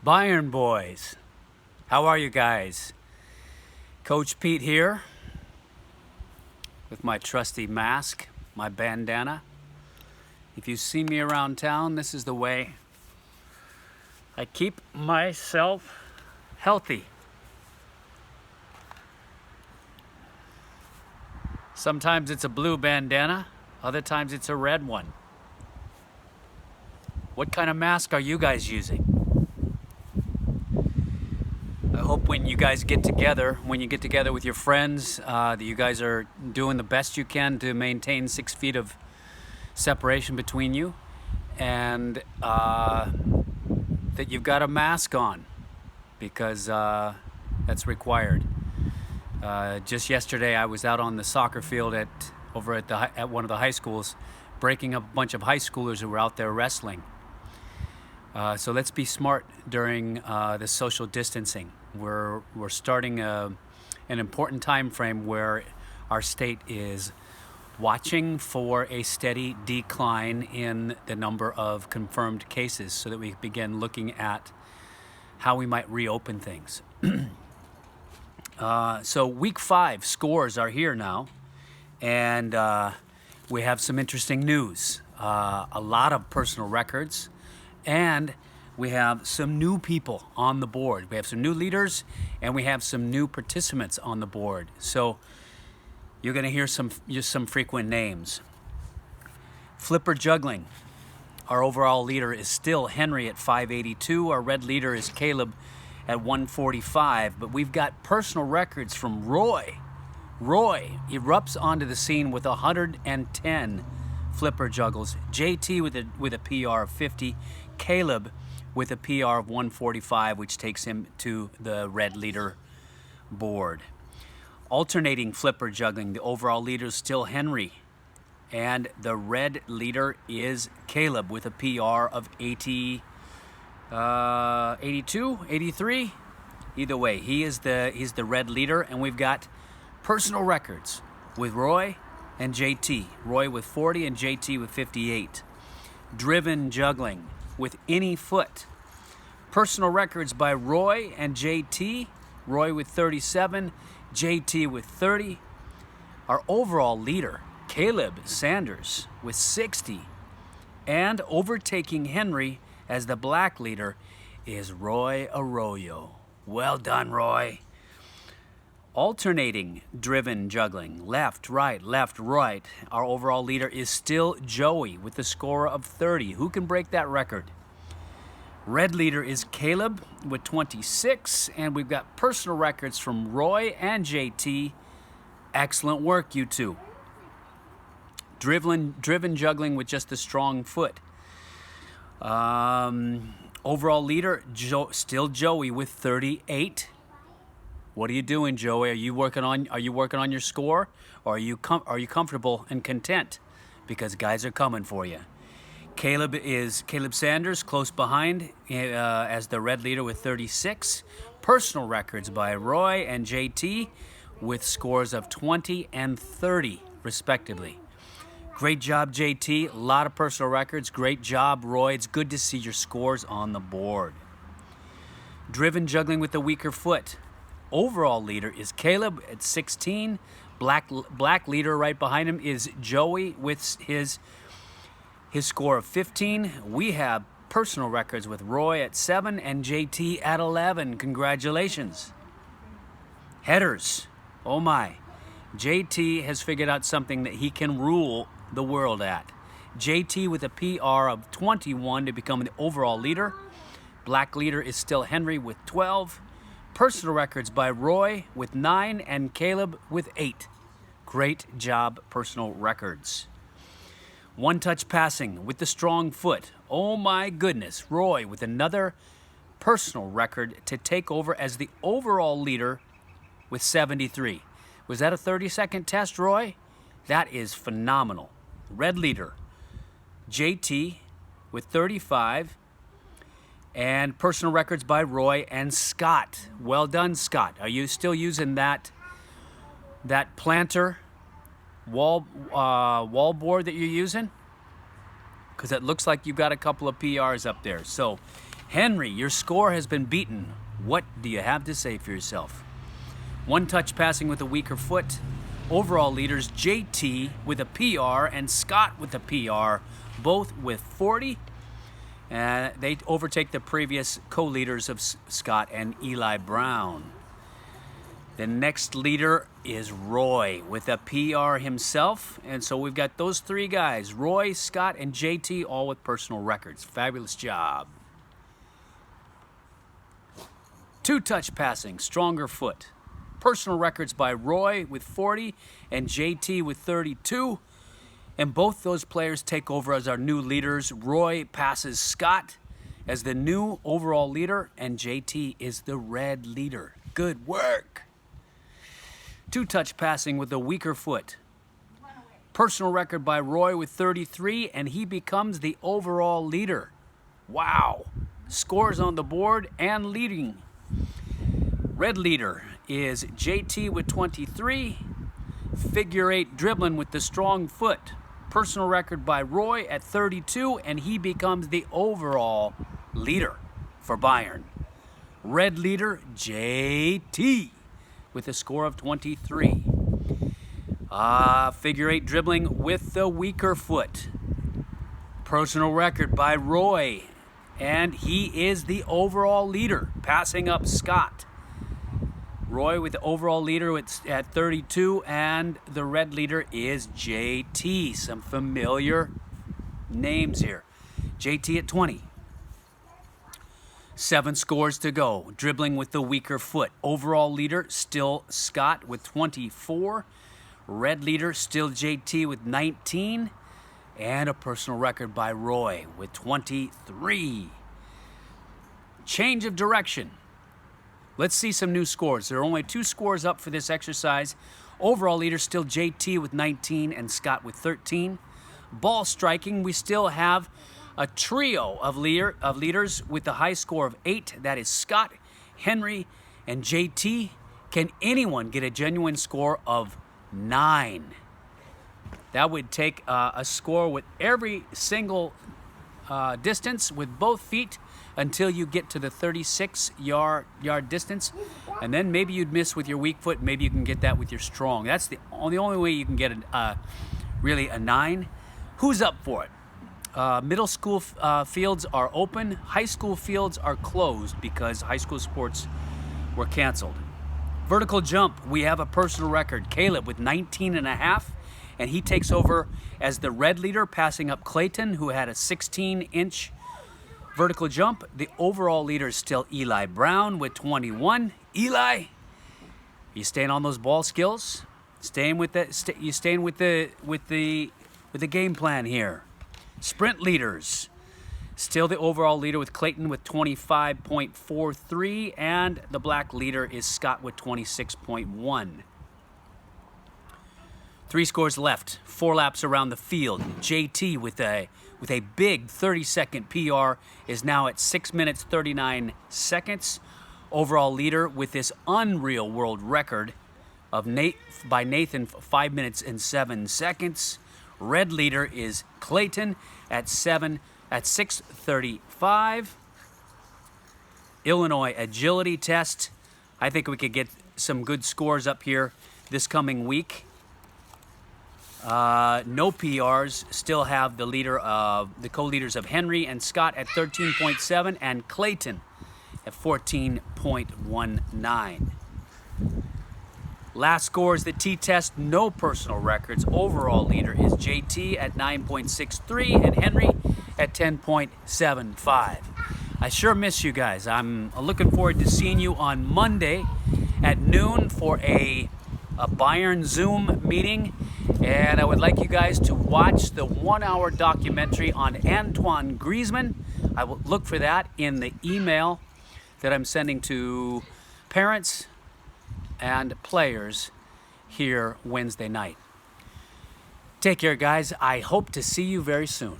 Bayern boys, how are you guys? Coach Pete here with my trusty mask, my bandana. If you see me around town, this is the way I keep myself healthy. Sometimes it's a blue bandana, other times it's a red one. What kind of mask are you guys using? I hope when you guys get together, with your friends, that you guys are doing the best you can to maintain 6 feet of separation between you, and that you've got a mask on, because that's required. Just yesterday, I was out on the soccer field at one of the high schools, breaking up a bunch of high schoolers who were out there wrestling. So let's be smart during this social distancing. We're starting an important time frame where our state is watching for a steady decline in the number of confirmed cases, so that we begin looking at how we might reopen things. So week 5 scores are here now, and we have some interesting news. A lot of personal records, and we have some new people on the board. We have some new leaders, and we have some new participants on the board. So you're going to hear some frequent names. Flipper juggling. Our overall leader is still Henry at 582. Our red leader is Caleb at 145. But we've got personal records from Roy. Roy erupts onto the scene with 110 flipper juggles. JT with a PR of 50. Caleb with a PR of 145, which takes him to the red leader board. Alternating flipper juggling, the overall leader is still Henry, and the red leader is Caleb with a PR of 82, 83. Either way, he's the red leader, and we've got personal records with Roy and JT. Roy with 40 and JT with 58. Driven juggling with any foot. Personal records by Roy and JT. Roy with 37, JT with 30. Our overall leader, Caleb Sanders, with 60. And overtaking Henry as the black leader is Roy Arroyo. Well done, Roy. Alternating driven juggling, left, right. Our overall leader is still Joey with the score of 30. Who can break that record? Red leader is Caleb with 26, and we've got personal records from Roy and JT. Excellent work, you two. Driven juggling with just a strong foot. Overall leader, still Joey with 38. What are you doing, Joey? Are you working on your score, or are you comfortable and content? Because guys are coming for you. Caleb Sanders close behind as the red leader with 36. Personal records by Roy and JT with scores of 20 and 30 respectively. Great job, JT. A lot of personal records. Great job, Roy. It's good to see your scores on the board. Driven juggling with the weaker foot. Overall leader is Caleb at 16. Black leader right behind him is Joey with his score of 15. We have personal records with Roy at 7 and JT at 11. Congratulations. Headers. Oh my. JT has figured out something that he can rule the world at. JT with a PR of 21 to become the overall leader. Black leader is still Henry with 12. Personal records by Roy with 9 and Caleb with 8. Great job, personal records. One-touch passing with the strong foot. Oh my goodness. Roy with another personal record to take over as the overall leader with 73. Was that a 30-second test, Roy? That is phenomenal. Red leader, JT with 35. And personal records by Roy and Scott. Well done, Scott. Are you still using that planter wall board that you're using? Because it looks like you've got a couple of PRs up there. So Henry, your score has been beaten. What do you have to say for yourself? One touch passing with a weaker foot. Overall leaders JT with a PR and Scott with a PR, both with 40. They overtake the previous co-leaders of Scott and Eli Brown. The next leader is Roy with a PR himself. And so we've got those three guys, Roy, Scott, and JT, all with personal records. Fabulous job. Two-touch passing, stronger foot. Personal records by Roy with 40 and JT with 32. And both those players take over as our new leaders. Roy passes Scott as the new overall leader, and JT is the red leader. Good work. Two-touch passing with a weaker foot. Personal record by Roy with 33, and he becomes the overall leader. Wow. Scores on the board and leading. Red leader is JT with 23. Figure eight dribbling with the strong foot. Personal record by Roy at 32, and he becomes the overall leader for Bayern. Red leader JT with a score of 23. Figure eight dribbling with the weaker foot. Personal record by Roy, and he is the overall leader, passing up Scott. Roy with the overall leader at 32, and the red leader is JT. Some familiar names here. JT at 20. 7 scores to go. Dribbling with the weaker foot. Overall leader still Scott with 24. Red leader still JT with 19. And a personal record by Roy with 23. Change of direction. Let's see some new scores. There are only 2 scores up for this exercise. Overall leader still JT with 19 and Scott with 13. Ball striking, we still have a trio of leaders with the high score of 8. That is Scott, Henry, and JT. Can anyone get a genuine score of 9? That would take a score with every single distance with both feet until you get to the 36-yard distance, and then maybe you'd miss with your weak foot. Maybe you can get that with your strong. That's the only way you can get really a 9. Who's up for it? Middle school fields are open. High school fields are closed because high school sports were canceled. Vertical jump, we have a personal record. Caleb with 19.5, and he takes over as the red leader, passing up Clayton, who had a 16-inch vertical jump. The overall leader is still Eli Brown with 21. Eli, you staying on those ball skills? Staying with you staying with the game plan here. Sprint leaders, still the overall leader with Clayton with 25.43, and the black leader is Scott with 26.1. 3 scores left. 4 laps around the field. JT with a big 30-second PR is now at 6 minutes 39 seconds. Overall leader with this unreal world record of by Nathan 5 minutes and 7 seconds. Red leader is Clayton at 6:35. Illinois agility test. I think we could get some good scores up here this coming week. No PRs. Still have the co-leaders of Henry and Scott at 13.7 and Clayton at 14.19. Last scores, the T-test, no personal records. Overall leader is JT at 9.63 and Henry at 10.75. I sure miss you guys. I'm looking forward to seeing you on Monday at noon for a Bayern Zoom meeting. And I would like you guys to watch the 1-hour documentary on Antoine Griezmann. I will look for that in the email that I'm sending to parents and players here Wednesday night. Take care, guys. I hope to see you very soon.